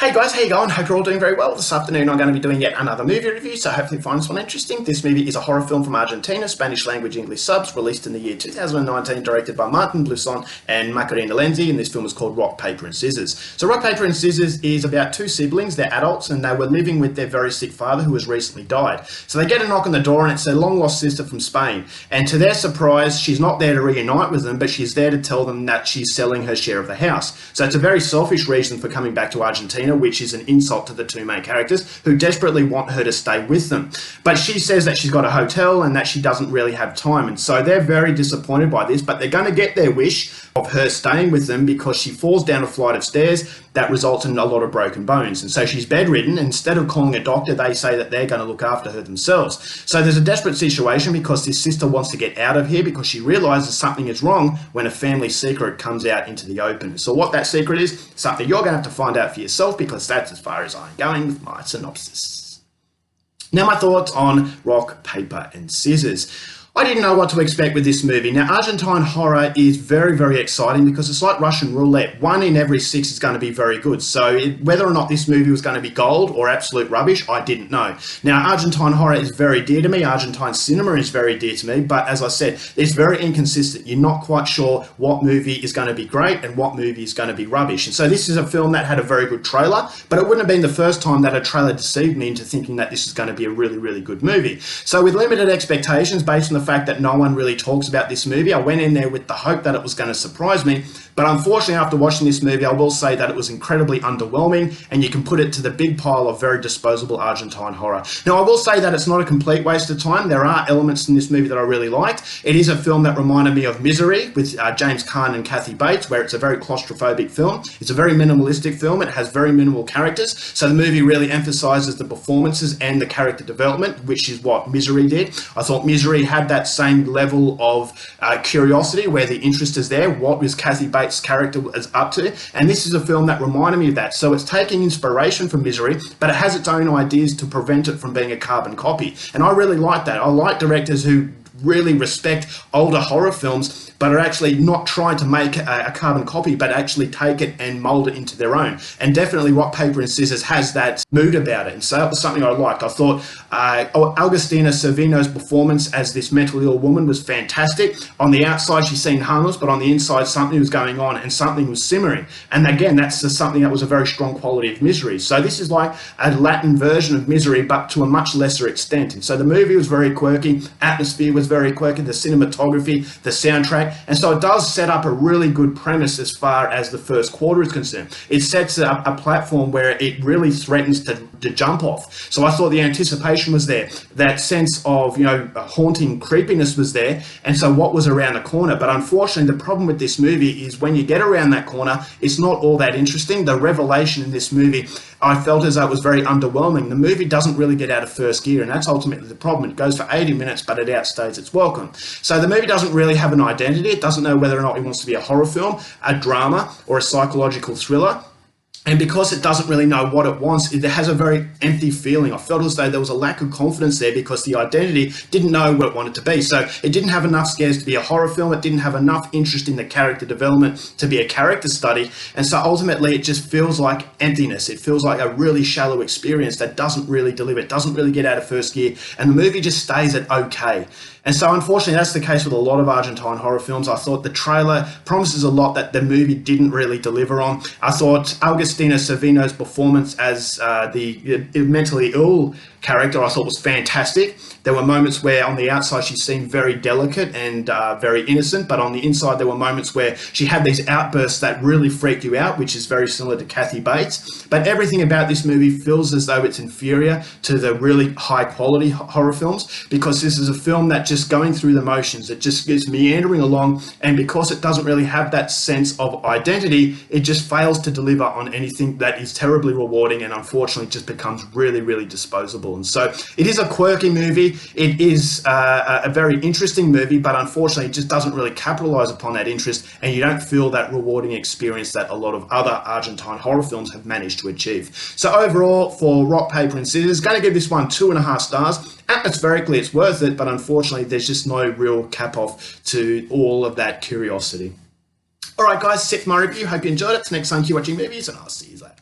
Hey guys, how you going? Hope you're all doing very well. This afternoon I'm going to be doing yet another movie review, so hopefully you find this one interesting. This movie is a horror film from Argentina, Spanish language English subs, released in the year 2019, directed by Martin Bluson and Macarena Lenzi, and this film is called Rock, Paper and Scissors. So Rock, Paper and Scissors is about two siblings, they're adults, and they were living with their very sick father who has recently died. So they get a knock on the door and it's their long lost sister from Spain, and to their surprise she's not there to reunite with them, but she's there to tell them that she's selling her share of the house. So it's a very selfish reason for coming back to Argentina, which is an insult to the two main characters who desperately want her to stay with them. But she says that she's got a hotel and that she doesn't really have time, and so they're very disappointed by this, but they're going to get their wish of her staying with them because she falls down a flight of stairs that results in a lot of broken bones, and so she's bedridden. Instead of calling a doctor, they say that they're going to look after her themselves. So there's a desperate situation because this sister wants to get out of here because she realizes something is wrong when a family secret comes out into the open. So what that secret is, something you're going to have to find out for yourself, because that's as far as I'm going with my synopsis. Now my thoughts on Rock, Paper and Scissors. I didn't know what to expect with this movie. Now, Argentine horror is very, very exciting because it's like Russian roulette. 1 in every 6 is going to be very good. So whether or not this movie was going to be gold or absolute rubbish, I didn't know. Now, Argentine horror is very dear to me. Argentine cinema is very dear to me. But as I said, it's very inconsistent. You're not quite sure what movie is going to be great and what movie is going to be rubbish. And so this is a film that had a very good trailer, but it wouldn't have been the first time that a trailer deceived me into thinking that this is going to be a really, really good movie. So with limited expectations based on the fact that no one really talks about this movie, I went in there with the hope that it was going to surprise me, but unfortunately after watching this movie I will say that it was incredibly underwhelming, and you can put it to the big pile of very disposable Argentine horror. Now I will say that it's not a complete waste of time. There are elements in this movie that I really liked. It is a film that reminded me of Misery with James Caan and Kathy Bates, where it's a very claustrophobic film. It's a very minimalistic film. It has very minimal characters, so the movie really emphasizes the performances and the character development, which is what Misery did. I thought Misery had that same level of curiosity where the interest is there. What was Kathy Bates' character is up to? And this is a film that reminded me of that. So it's taking inspiration from Misery, but it has its own ideas to prevent it from being a carbon copy. And I really like that. I like directors who really respect older horror films, but are actually not trying to make a carbon copy, but actually take it and mold it into their own. And definitely Rock, Paper and Scissors has that mood about it, and so that was something I liked. I thought Augustina Servino's performance as this mentally ill woman was fantastic. On the outside she seemed harmless, but on the inside something was going on and something was simmering. And again, that's just something that was a very strong quality of Misery. So this is like a Latin version of Misery, but to a much lesser extent. And so the movie was very quirky, atmosphere was very quirky, the cinematography, the soundtrack, and so it does set up a really good premise as far as the first quarter is concerned. It sets up a platform where it really threatens to jump off. So I thought the anticipation was there, that sense of, haunting creepiness was there, and so what was around the corner. But unfortunately the problem with this movie is when you get around that corner, it's not all that interesting. The revelation in this movie, I felt as though it was very underwhelming. The movie doesn't really get out of first gear, and that's ultimately the problem. It goes for 80 minutes, but it outstays its welcome. So the movie doesn't really have an identity. It doesn't know whether or not it wants to be a horror film, a drama, or a psychological thriller. And because it doesn't really know what it wants, it has a very empty feeling. I felt as though there was a lack of confidence there because the identity didn't know what it wanted to be. So it didn't have enough scares to be a horror film. It didn't have enough interest in the character development to be a character study. And so ultimately it just feels like emptiness. It feels like a really shallow experience that doesn't really deliver. It doesn't really get out of first gear. And the movie just stays at okay. And so unfortunately that's the case with a lot of Argentine horror films. I thought the trailer promises a lot that the movie didn't really deliver on. I thought Augustina Servino's performance as the mentally ill character I thought was fantastic. There were moments where on the outside she seemed very delicate and very innocent, but on the inside there were moments where she had these outbursts that really freaked you out, which is very similar to Kathy Bates. But everything about this movie feels as though it's inferior to the really high quality horror films, because this is a film that just going through the motions, it just gets meandering along, and because it doesn't really have that sense of identity, it just fails to deliver on anything that is terribly rewarding, and unfortunately just becomes really, really disposable. And so it is a quirky movie. It is a very interesting movie, but unfortunately it just doesn't really capitalize upon that interest, and you don't feel that rewarding experience that a lot of other Argentine horror films have managed to achieve. So overall, for Rock, Paper and Scissors, going to give this one 2.5 stars. Atmospherically it's worth it, but unfortunately there's just no real cap off to all of that curiosity. Alright guys, that's it for my review. Hope you enjoyed it. Till next time, keep watching movies, and I'll see you later.